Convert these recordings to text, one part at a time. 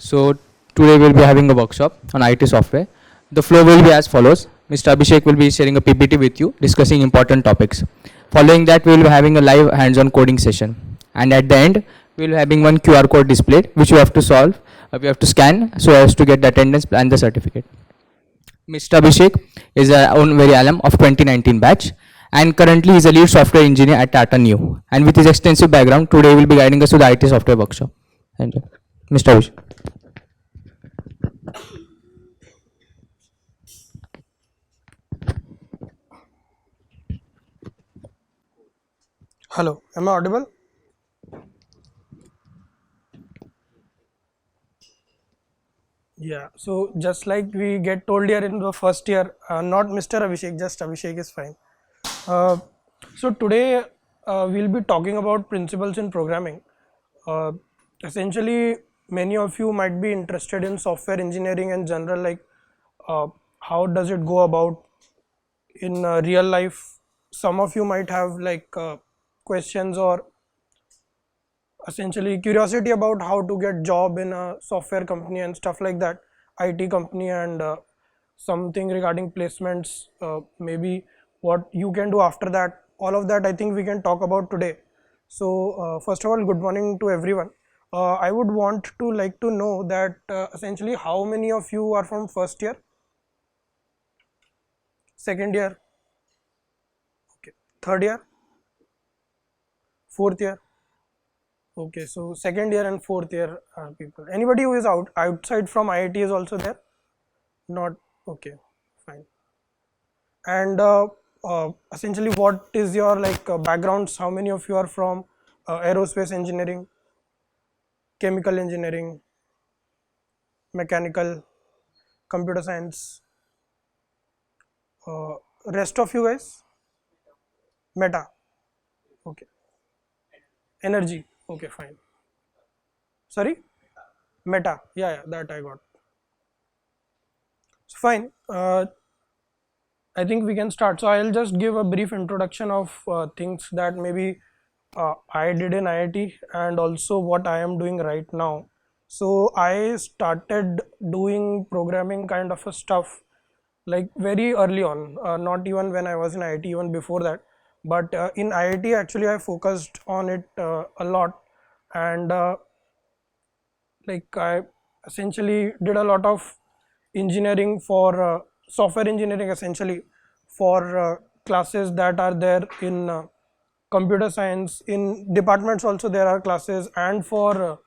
So today we'll be having a workshop on IT software. The flow will be as follows. Mr. Abhishek will be sharing a PPT with you discussing important topics. Following that, we will be having a live hands-on coding session. And at the end, we will be having one QR code displayed which you have to solve, we have to scan so as to get the attendance and the certificate. Mr. Abhishek is a own very alum of 2019 batch and currently is a lead software engineer at Tata Neu. And with his extensive background, today he will be guiding us to the IT software workshop. Thank you. Mr. Abhishek. Hello, am I audible? Yeah, so just like we get told here in the first year, not Mr. Abhishek, just Abhishek is fine. Uh, so today we'll be talking about principles in programming. Uh, Essentially, many of you might be interested in software engineering in general, like how does it go about in real life. Some of you might have questions or essentially curiosity about how to get job in a software company and stuff like that, IT company, and something regarding placements, maybe what you can do after that. All of that I think we can talk about today. So first of all, good morning to everyone. I would want to like to know that essentially how many of you are from first year, second year, okay, third year, fourth year. Okay, so second year and fourth year people. Anybody who is outside from IIT is also there? Not okay, fine. And essentially, what is your backgrounds? How many of you are from aerospace engineering, chemical engineering, mechanical, computer science? Rest of you guys, meta. Okay, energy. Okay, fine. Sorry, meta. Yeah, that I got. So fine. I think we can start. So I'll just give a brief introduction of things that maybe I did in IIT and also what I am doing right now. So I started doing programming kind of a stuff like very early on, not even when I was in IIT, even before that. But in IIT actually I focused on it a lot, and I essentially did a lot of engineering for software engineering essentially for classes that are there in computer science. In departments also there are classes, and for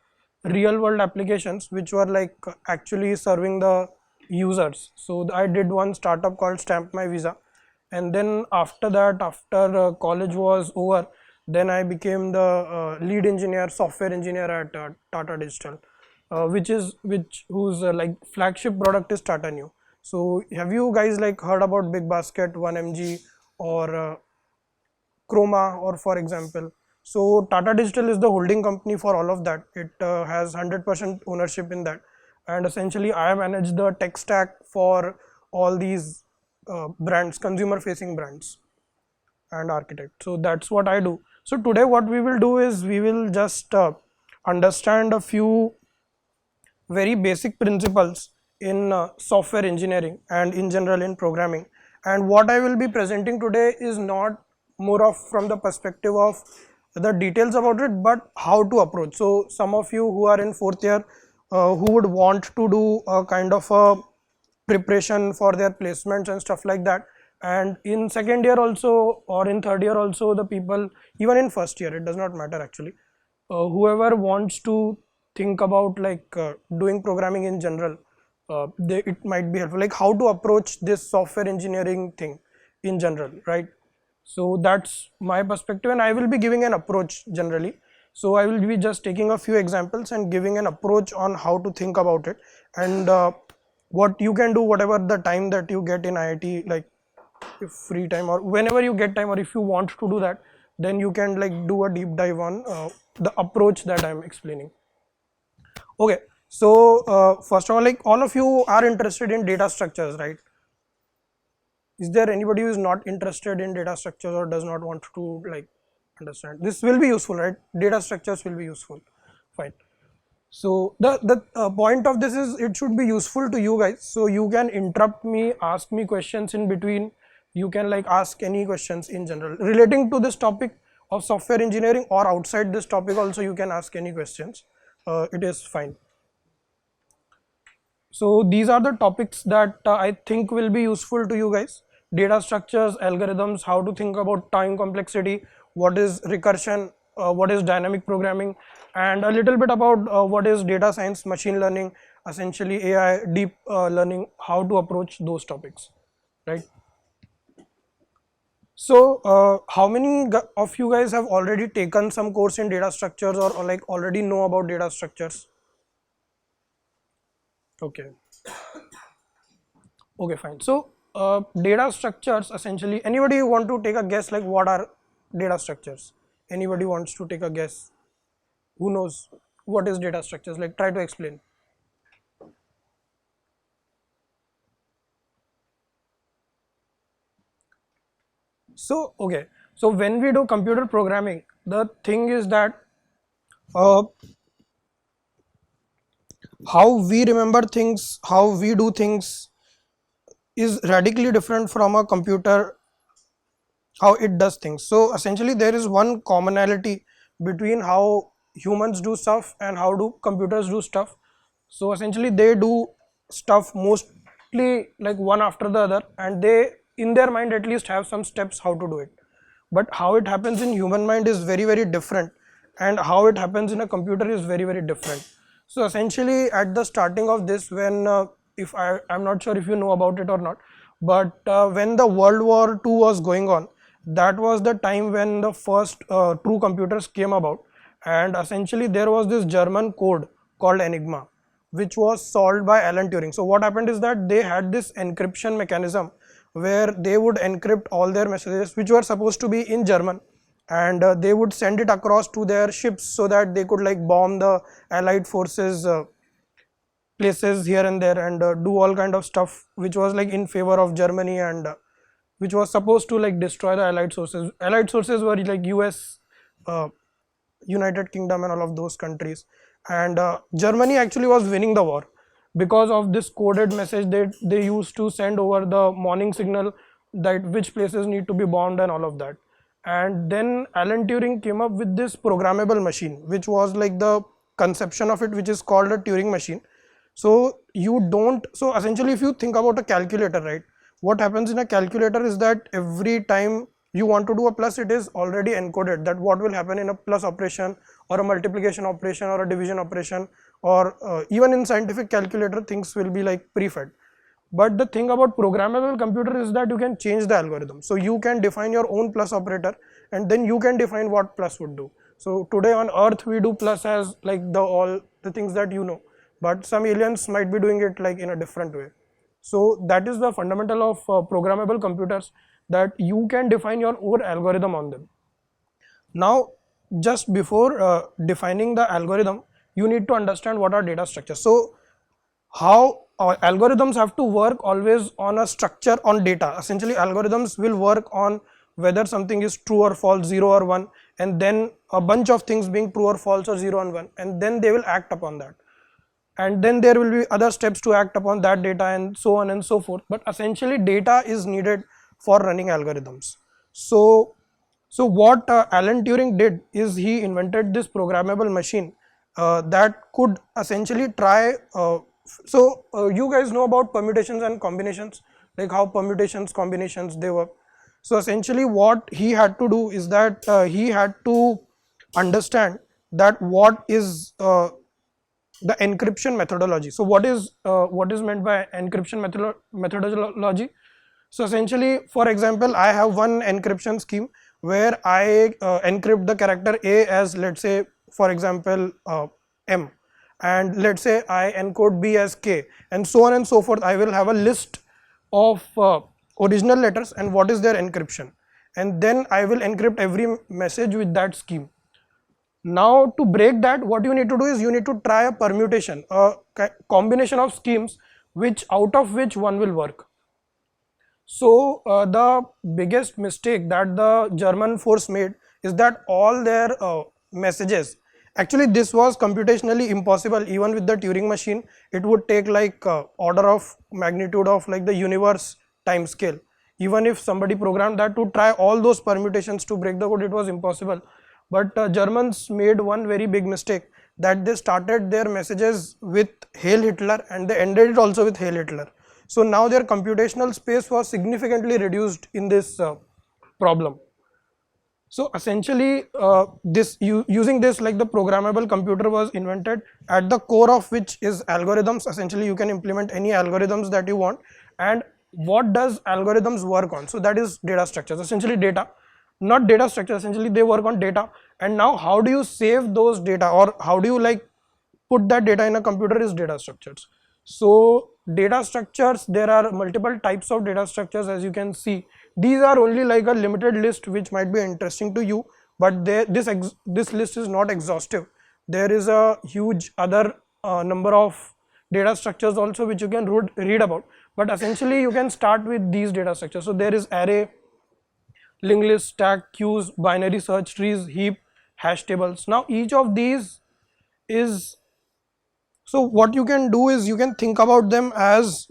real world applications which were actually serving the users. So I did one startup called Stamp My Visa, and then after that, after college was over, then I became the lead engineer, software engineer at Tata Digital, which whose flagship product is Tata Neu. So have you guys heard about Big Basket, 1mg, or Chroma, or for example? So Tata Digital is the holding company for all of that. It has 100% ownership in that, and essentially I manage the tech stack for all these brands, consumer facing brands, and architect. So that's what I do. So today what we will do is we will just understand a few very basic principles in software engineering and in general in programming. And what I will be presenting today is not more of from the perspective of the details about it, but how to approach. So some of you who are in fourth year who would want to do a kind of a preparation for their placements and stuff like that, and in second year also or in third year also, the people even in first year, it does not matter actually, whoever wants to think about doing programming in general, it might be helpful, like how to approach this software engineering thing in general, right? So that's my perspective, and I will be giving an approach generally. So I will be just taking a few examples and giving an approach on how to think about it, and what you can do, whatever the time that you get in IIT, like if free time or whenever you get time, or if you want to do that, then you can do a deep dive on the approach that I am explaining. Okay, so first of all, all of you are interested in data structures, right? Is there anybody who is not interested in data structures or does not want to understand? This will be useful, right? Data structures will be useful. Fine. So the point of this is it should be useful to you guys, so you can interrupt me, ask me questions in between. You can like ask any questions in general relating to this topic of software engineering, or outside this topic also you can ask any questions. It is fine. So these are the topics that I think will be useful to you guys: data structures, algorithms, how to think about time complexity, what is recursion, what is dynamic programming, and a little bit about what is data science, machine learning, essentially AI, deep learning, how to approach those topics, right? So how many of you guys have already taken some course in data structures, or like already know about data structures? Okay. Okay, fine. So data structures, essentially, anybody want to take a guess like what are data structures? Anybody wants to take a guess? Who knows what is data structures? Like try to explain. So okay, so when we do computer programming, the thing is that uh, how we remember things, how we do things is radically different from a computer, how it does things. So essentially there is one commonality between how humans do stuff and how do computers do stuff. So essentially they do stuff mostly like one after the other, and they in their mind at least have some steps how to do it. But how it happens in human mind is very very different, and how it happens in a computer is very very different. So essentially at the starting of this, when if I'm not sure if you know about it or not, but when the World War II was going on, that was the time when the first true computers came about. And essentially there was this German code called Enigma, which was solved by Alan Turing. So what happened is that they had this encryption mechanism where they would encrypt all their messages which were supposed to be in German, and they would send it across to their ships so that they could like bomb the allied forces places here and there, and do all kind of stuff which was like in favor of Germany, and which was supposed to like destroy the allied sources. Allied sources were like US, uh, United Kingdom and all of those countries. And Germany actually was winning the war because of this coded message that they used to send over the morning signal, that which places need to be bombed and all of that. And then Alan Turing came up with this programmable machine, which was like the conception of it, which is called a Turing machine. So you don't, so essentially if you think about a calculator, right, what happens in a calculator is that every time you want to do a plus, it is already encoded that what will happen in a plus operation or a multiplication operation or a division operation, or even in scientific calculator things will be like pre-fed. But the thing about programmable computer is that you can change the algorithm. So you can define your own plus operator, and then you can define what plus would do. So today on earth we do plus as like the all the things that you know, but some aliens might be doing it like in a different way. So that is the fundamental of programmable computers, that you can define your own algorithm on them. Now just before defining the algorithm, you need to understand what are data structures. So how algorithms have to work always on a structure on data. Essentially algorithms will work on whether something is true or false, 0 or 1, and then a bunch of things being true or false or 0 and 1, and then they will act upon that, and then there will be other steps to act upon that data, and so on and so forth. But essentially data is needed for running algorithms. So what Alan Turing did is he invented this programmable machine that could essentially try you guys know about permutations and combinations, like how permutations, combinations, they work. So essentially what he had to do is that he had to understand that what is the encryption methodology. So what is meant by encryption methodology? So essentially, for example, I have one encryption scheme where I encrypt the character A as, let's say, for example, M, and let's say I encode B as K, and so on and so forth. I will have a list of original letters and what is their encryption, and then I will encrypt every message with that scheme. Now to break that, what you need to do is you need to try a permutation, a combination of schemes, which out of which one will work. So the biggest mistake that the German force made is that all their messages Actually, this was computationally impossible. Even with the Turing machine, it would take like order of magnitude of like the universe time scale. Even if somebody programmed that to try all those permutations to break the code, it was impossible. But Germans made one very big mistake, that they started their messages with Hail Hitler and they ended it also with Hail Hitler. So now their computational space was significantly reduced in this problem. So essentially, using this, like the programmable computer was invented, at the core of which is algorithms. Essentially, you can implement any algorithms that you want. And what does algorithms work on? So that is data structures, essentially data, not data structure. Essentially, they work on data. And now, how do you save those data, or how do you like put that data in a computer, is data structures. So data structures, there are multiple types of data structures, as you can see. These are only like a limited list which might be interesting to you, but this list is not exhaustive. There is a huge other number of data structures also which you can read about, but essentially you can start with these data structures. So there is array, linked list, stack, queues, binary search trees, heap, hash tables. Now each of these is, so what you can do is you can think about them as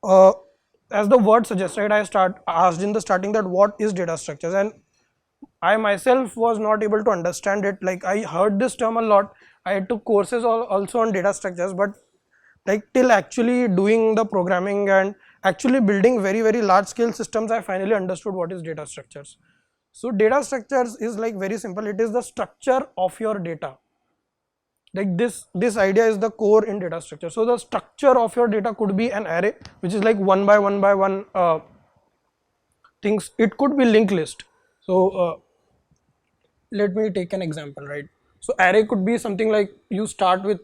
the word suggests, right? I asked in the starting that what is data structures, and I myself was not able to understand it. Like, I heard this term a lot. I took courses also on data structures, but like till actually doing the programming and actually building very very large scale systems, I finally understood what is data structures. So data structures is like very simple. It is the structure of your data. Like this idea is the core in data structure. So the structure of your data could be an array, which is like one by one things. It could be linked list. So let me take an example, right? So array could be something like you start with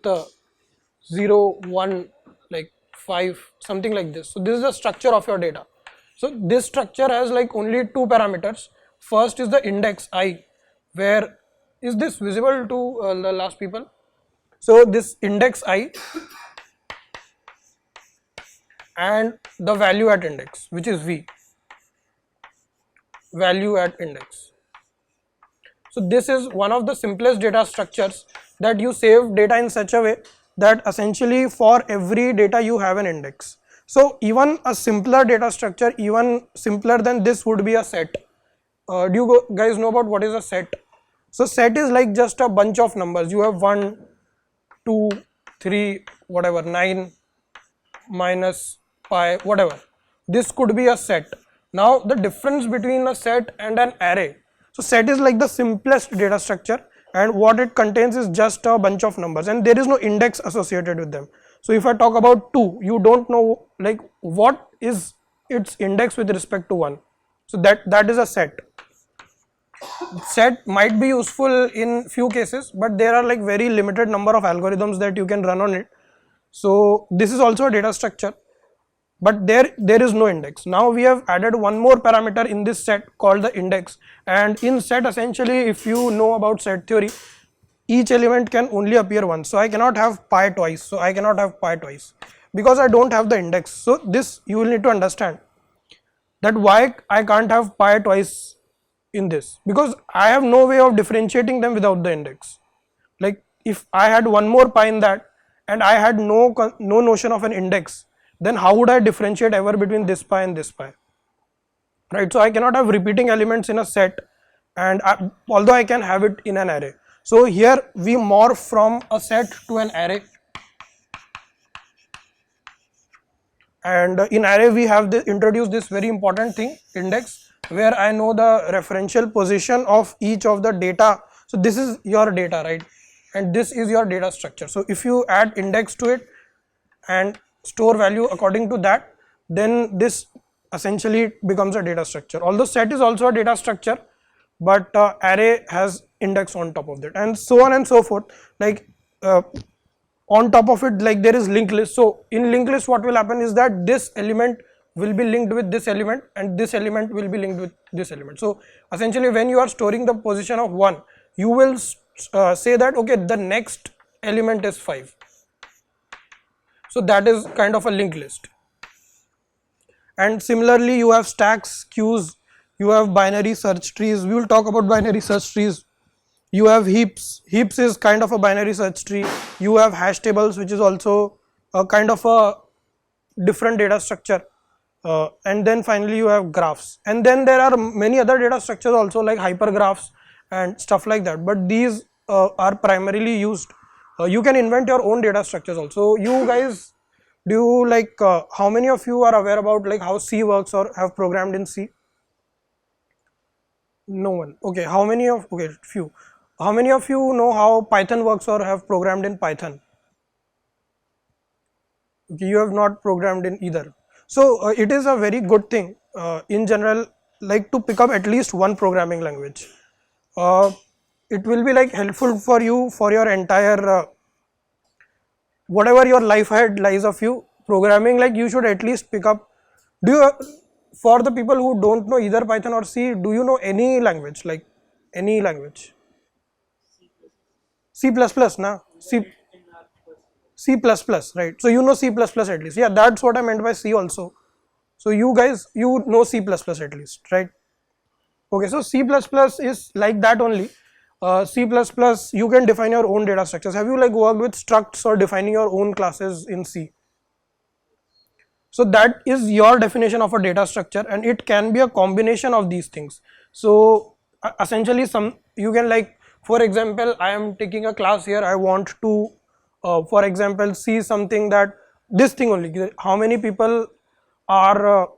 0 1 like 5, something like this. So this is the structure of your data. So this structure has like only two parameters. First is the index I, where is this visible to the last people? So this index I and the value at index, which is V, value at index. So this is one of the simplest data structures, that you save data in such a way that essentially for every data you have an index. So even a simpler data structure, even simpler than this, would be a set. Do you guys know about what is a set? So set is like just a bunch of numbers. You have 1, 2, 3, whatever, 9, minus pi, whatever. This could be a set. Now the difference between a set and an array. So set is like the simplest data structure, and what it contains is just a bunch of numbers, and there is no index associated with them. So if I talk about 2, you don't know like what is its index with respect to 1. So that is a set. Set might be useful in few cases, but there are like very limited number of algorithms that you can run on it. So this is also a data structure, but there is no index. Now we have added one more parameter in this set called the index, and in set, essentially, if you know about set theory, each element can only appear once. So I cannot have pi twice. So I cannot have pi twice because I don't have the index. So this you will need to understand, that why I can't have pi twice in this, because I have no way of differentiating them without the index. Like if I had one more pi in that and I had no notion of an index, then how would I differentiate ever between this pi and this pi, right? So I cannot have repeating elements in a set, and although I can have it in an array. So here we morph from a set to an array, and in array we have introduced this very important thing, index, where I know the referential position of each of the data. So this is your data, right? And this is your data structure. So if you add index to it and store value according to that, then this essentially becomes a data structure. Although set is also a data structure, but array has index on top of that, and so on and so forth. Like on top of it, like there is linked list. So in linked list, what will happen is that this element will be linked with this element, and this element will be linked with this element. So essentially, when you are storing the position of 1, you will say that okay, the next element is 5. So that is kind of a linked list. And similarly, you have stacks, queues, you have binary search trees. We will talk about binary search trees You have heaps. Heaps is kind of a binary search tree. You have hash tables, which is also a kind of a different data structure. And then finally you have graphs, and then there are many other data structures also, like hypergraphs and stuff like that, but these are primarily used. You can invent your own data structures also. You guys, do you like how many of you are aware about like how C works or have programmed in C? No one. Okay, how many of, okay, few. How many of you know how Python works or have programmed in Python? Okay, you have not programmed in either. So it is a very good thing in general, like to pick up at least one programming language. It will be like helpful for you for your entire whatever your life ahead lies of you. Programming, like you should at least pick up. Do you, for the people who don't know either Python or C, do you know any language, like any language? C++, na? C++, right? So you know C++ at least. Yeah, that's what I meant by C also. So you guys, you know C++ at least, right? Okay, so C++ is like that only. C++, you can define your own data structures. Have you like worked with structs or defining your own classes in C? So that is your definition of a data structure, and it can be a combination of these things. So essentially some, you can like, for example, I am taking a class here, I want to for example see something, that this thing only, how many people are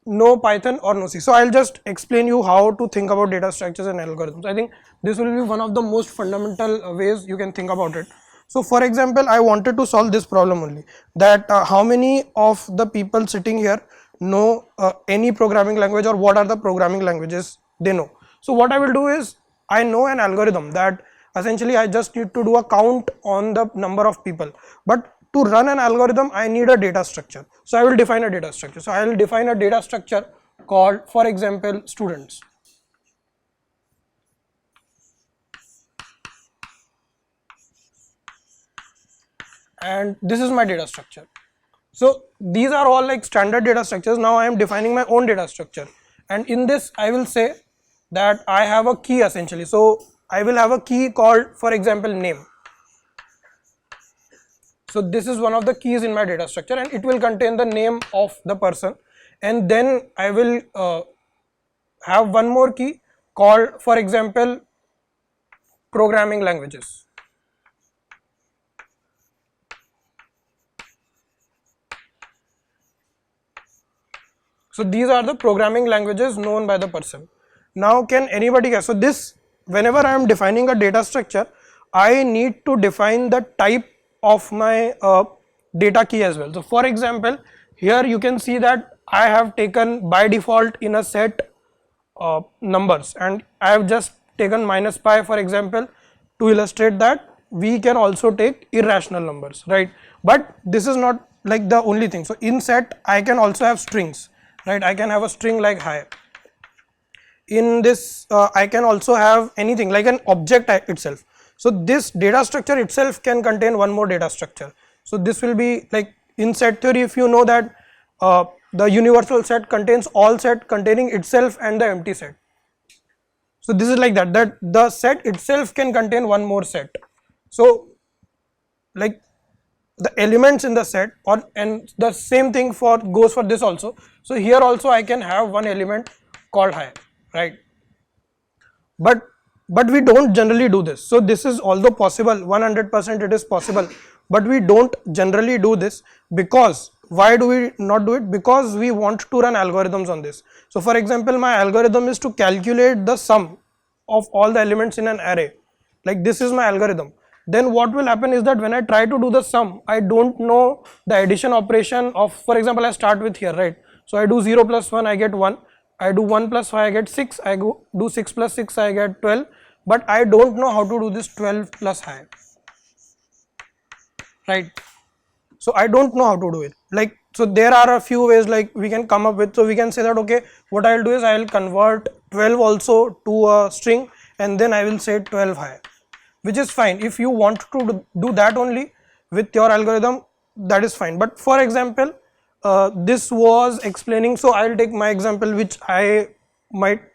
know Python or no C. So I'll just explain you how to think about data structures and algorithms. I think this will be one of the most fundamental ways you can think about it. So for example, I wanted to solve this problem only, that how many of the people sitting here know any programming language, or what are the programming languages they know. So what I will do is, I know an algorithm that essentially I just need to do a count on the number of people, but to run an algorithm I need a data structure. So I will define a data structure. So I will define a data structure called, for example, students. And this is my data structure. So these are all like standard data structures. Now I am defining my own data structure, and in this I will say that I have a key essentially. So I will have a key called, for example, name. So this is one of the keys in my data structure, and it will contain the name of the person. And then I will have one more key called, for example, programming languages. So these are the programming languages known by the person. Now can anybody guess? So this, whenever I am defining a data structure, I need to define the type of my data key as well. So for example, here you can see that I have taken by default in a set numbers, and I have just taken minus pi, for example, to illustrate that we can also take irrational numbers, right? But this is not like the only thing. So in set I can also have strings, right? I can have a string like hi. In this I can also have anything like an object itself. So this data structure itself can contain one more data structure. So this will be like, in set theory, if you know that the universal set contains all set containing itself and the empty set. So this is like that, that the set itself can contain one more set. So like the elements in the set, or and the same thing for goes for this also. So here also I can have one element called hi, right? But we don't generally do this. So this is, although possible, 100% it is possible, but we don't generally do this. Because why do we not do it? Because we want to run algorithms on this. So for example, my algorithm is to calculate the sum of all the elements in an array. Like this is my algorithm. Then what will happen is that when I try to do the sum, I don't know the addition operation of, for example, I start with here, right? So I do 0 plus 1, I get 1. I do 1 plus 5, I get 6. I do 6 plus 6, I get 12. But I don't know how to do this 12 plus high, right? So I don't know how to do it. Like, so there are a few ways like we can come up with. So we can say that, okay, what I'll do is I'll convert 12 also to a string, and then I will say 12 high, which is fine. If you want to do that only with your algorithm, that is fine. But for example, this was explaining, so I'll take my example, which I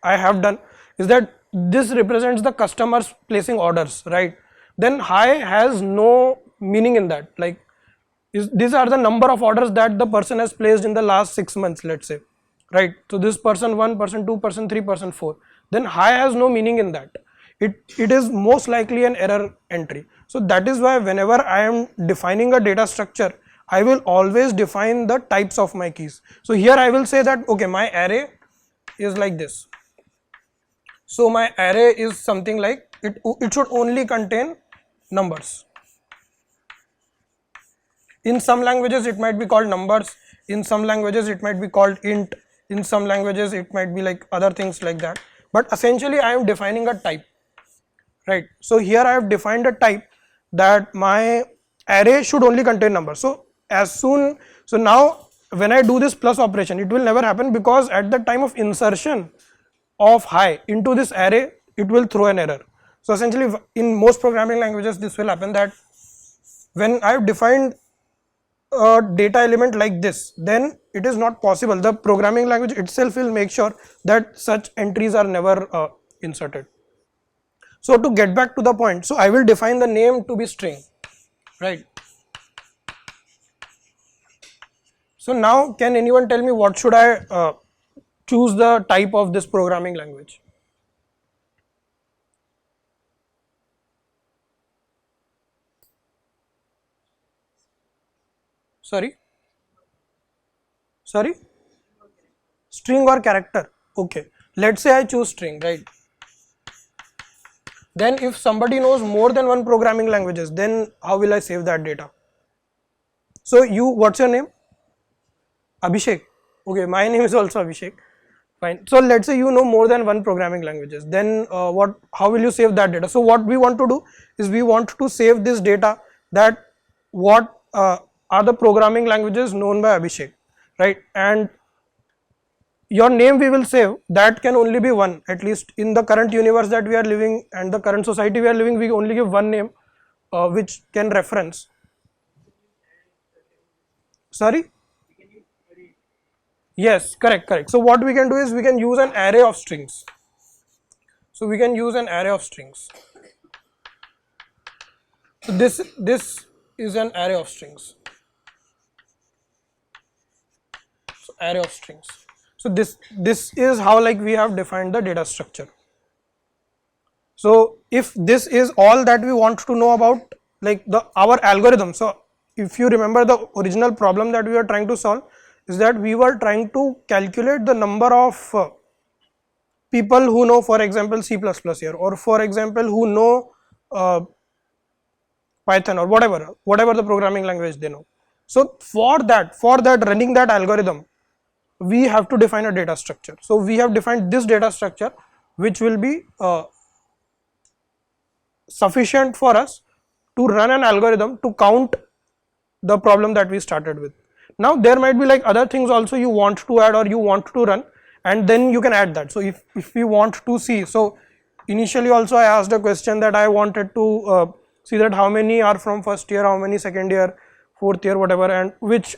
have done, is that this represents the customers placing orders, right? Then high has no meaning in that. Like these are the number of orders that the person has placed in the last 6 months, let's say, right? So this person 1, person 2, person 3, person 4. Then high has no meaning in that. It is most likely an error entry. So that is why whenever I am defining a data structure, I will always define the types of my keys. So here I will say that, okay, my array is like this. So my array is something like it should only contain numbers. In some languages it might be called numbers, in some languages it might be called int, in some languages it might be like other things like that. But essentially I am defining a type, right? So here I have defined a type that my array should only contain numbers. So now when I do this plus operation, it will never happen, because at the time of insertion of high into this array, it will throw an error. So essentially in most programming languages this will happen, that when I have defined a data element like this, then it is not possible. The programming language itself will make sure that such entries are never inserted. So to get back to the point, so I will define the name to be string, right? So now can anyone tell me what should I choose the type of this programming language? Sorry? String or character? Okay, let's say I choose string, right? Then if somebody knows more than one programming languages, then how will I save that data? So what's your name? Abhishek. Okay, my name is also Abhishek. Fine. So let's say you know more than one programming languages. Then how will you save that data? So what we want to do is we want to save this data, that what are the programming languages known by Abhishek, right? And your name we will save, that can only be one. At least in the current universe that we are living and the current society we are living, we only give one name which can reference. Sorry? Yes, correct. So what we can do is we can use an array of strings. So we can use an array of strings. So this is an array of strings. So array of strings. So this is how like we have defined the data structure. So if this is all that we want to know about like our algorithm. So if you remember, the original problem that we were trying to solve is that we were trying to calculate the number of people who know, for example, C++ here, or for example who know Python or whatever the programming language they know. So for that running that algorithm, we have to define a data structure. So we have defined this data structure, which will be sufficient for us to run an algorithm to count the problem that we started with. Now there might be like other things also you want to add or you want to run, and then you can add that. So if we want to see, so initially also I asked a question that I wanted to see that how many are from first year, how many second year, fourth year, whatever, and which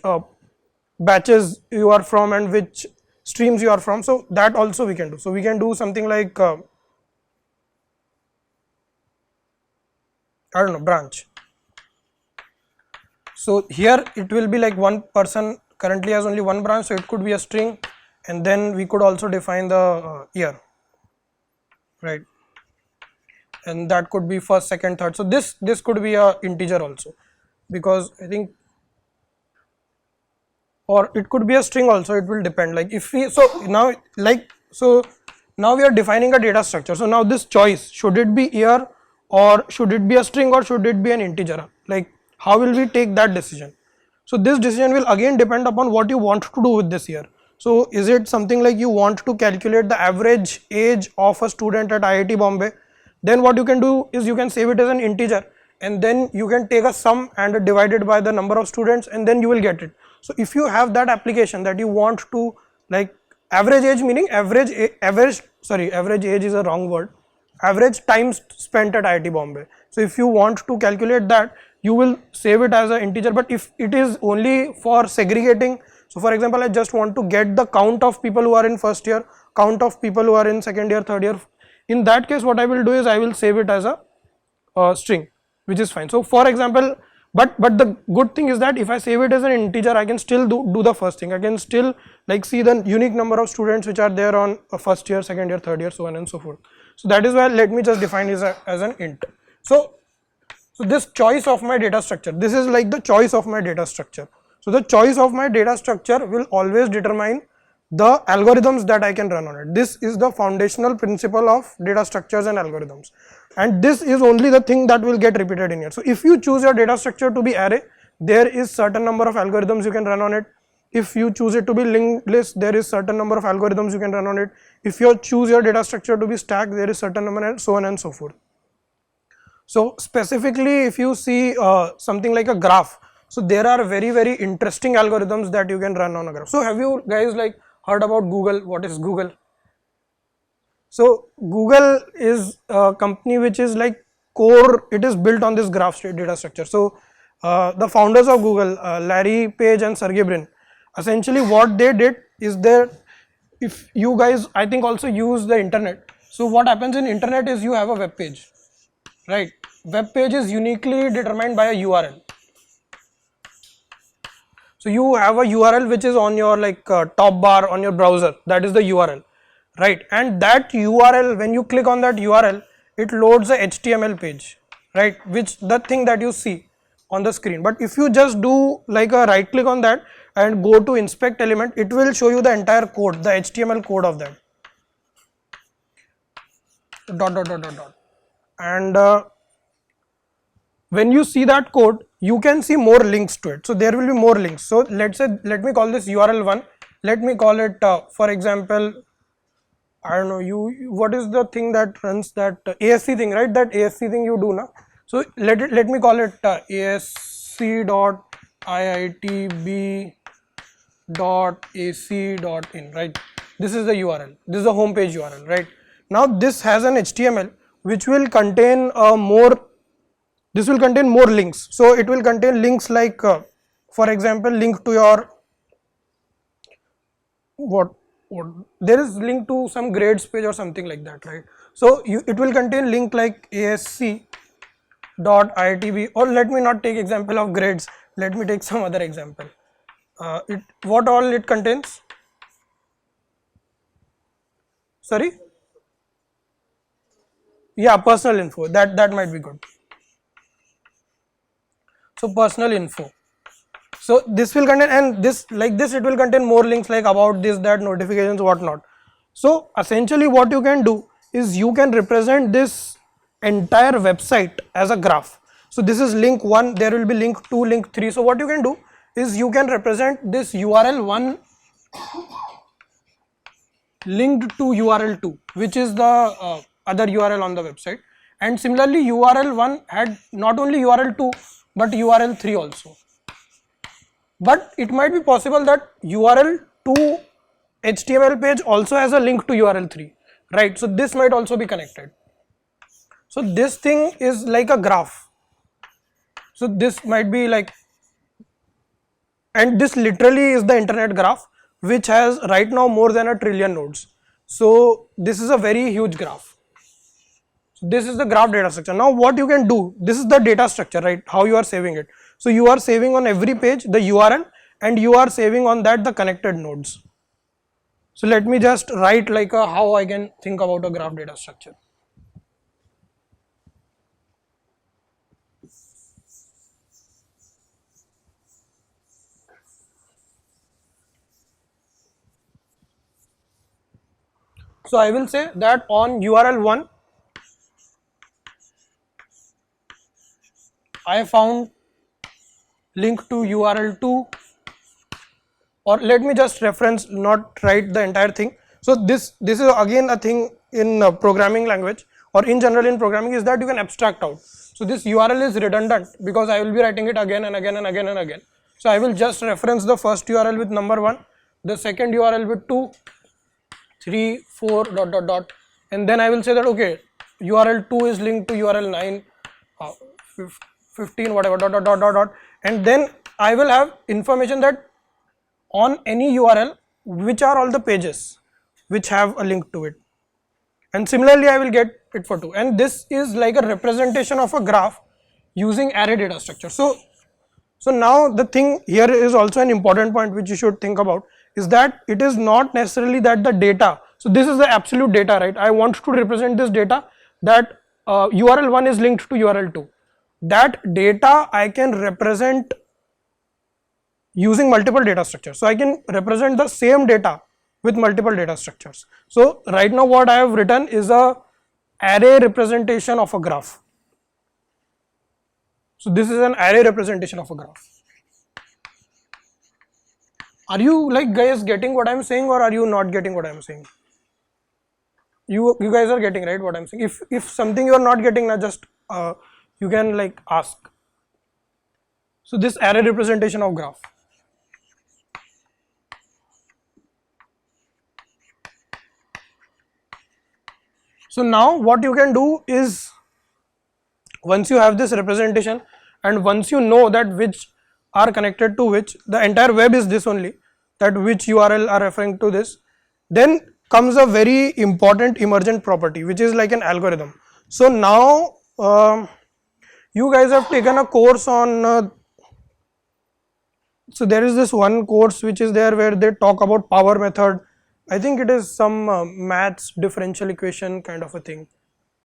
batches you are from and which streams you are from. So that also we can do. So we can do something like I don't know, branch. So here it will be like one person currently has only one branch, so it could be a string, and then we could also define the year, right? And that could be first, second, third. So this could be a integer also, because I think, or it could be a string also, it will depend. Like if we, so now we are defining a data structure. So now this choice, should it be year or should it be a string or should it be an integer? Like how will we take that decision? So this decision will again depend upon what you want to do with this year. So is it something like you want to calculate the average age of a student at IIT Bombay? Then what you can do is you can save it as an integer, and then you can take a sum and divide it by the number of students, and then you will get it. So if you have that application that you want to like average age, meaning average age is a wrong word, average time spent at IIT Bombay. So if you want to calculate that, you will save it as an integer. But if it is only for segregating, so for example I just want to get the count of people who are in first year, count of people who are in second year, third year, In that case, what I will do is I will save it as a string, which is fine. So for example, but the good thing is that if I save it as an integer, I can still do the first thing. I can still like see the unique number of students which are there on a first year, second year, third year, so on and so forth. So that is why let me just define it as an int. So this choice of my data structure, this is like the choice of my data structure. So the choice of my data structure will always determine the algorithms that I can run on it. This is the foundational principle of data structures and algorithms, and this is only the thing that will get repeated in here. So if you choose your data structure to be array, there is certain number of algorithms you can run on it. If you choose it to be linked list, there is certain number of algorithms you can run on it. If you choose your data structure to be stack, there is certain number, and so on and so forth. So specifically, if you see something like a graph, so there are very interesting algorithms that you can run on a graph. So have you guys like heard about Google? What is Google? So Google is a company which is like core, it is built on this graph data structure. So the founders of Google, Larry Page and Sergey Brin, essentially what they did is if you guys I think also use the internet. So what happens in internet is you have a web page, right? Web page is uniquely determined by a URL. So you have a URL which is on your like top bar on your browser, that is the URL, right? And that URL, when you click on that URL, it loads a HTML page, right? Which the thing that you see on the screen. But if you just do like a right click on that and go to inspect element, it will show you the entire code, the HTML code of that. And when you see that code, you can see more links to it. So there will be more links. So let's say, let me call this URL1. Let me call it, for example, I don't know, what is the thing that runs that ASC thing, right? That ASC thing you do now. So let me call it asc.iitb.ac.in, right? This is the URL. This is the home page URL, right? Now this has an HTML which will contain more links. So it will contain links like, for example, link to your what there is link to some grades page or something like that, right? So it will contain link like asc.iitb, or let me not take example of grades. Let me take some other example. What all it contains? Sorry. Yeah, personal info. That might be good. So personal info. So this will contain, and this like this it will contain more links like about this, that, notifications, whatnot. So essentially what you can do is you can represent this entire website as a graph. So this is link 1, there will be link 2, link 3. So what you can do is you can represent this URL 1 linked to URL 2, which is the other URL on the website. And similarly URL 1 had not only URL 2 but URL 3 also. But it might be possible that URL 2 HTML page also has a link to URL 3, right? So this might also be connected. So this thing is like a graph. So this might be like, and this literally is the internet graph, which has right now more than 1 trillion nodes. So this is a very huge graph. So this is the graph data structure. Now what you can do, this is the data structure, right? How you are saving it. So you are saving on every page the URL, and you are saving on that the connected nodes. So let me just write like how I can think about a graph data structure. So I will say that on URL 1, I found link to URL 2, or let me just reference, not write the entire thing. So this is again a thing in programming language, or in general in programming, is that you can abstract out. So this URL is redundant because I will be writing it again and again and again and again. So I will just reference the first URL with number 1, the second URL with 2, 3, 4, ... and then I will say that okay, URL 2 is linked to URL 9, 15, whatever, ... and then I will have information that on any URL which are all the pages which have a link to it. and similarly I will get it for 2, and this is like a representation of a graph using array data structure. So now the thing here is also an important point which you should think about, is that it is not necessarily that the data, so this is the absolute data, right? I want to represent this data that URL 1 is linked to URL 2. That data I can represent using multiple data structures. So I can represent the same data with multiple data structures. So right now what I have written is a array representation of a graph. So this is an array representation of a graph. Are you like guys getting what I'm saying, or are you not getting what I'm saying? You guys are getting, right, what I'm saying? If something you are not getting, now just you can like ask. So this array representation of graph. So now what you can do is, once you have this representation and once you know that which are connected to which, the entire web is this only, that which URL are referring to this, then comes a very important emergent property which is like an algorithm. So now you guys have taken a course on so there is this one course which is there where they talk about power method. I think it is some maths differential equation kind of a thing.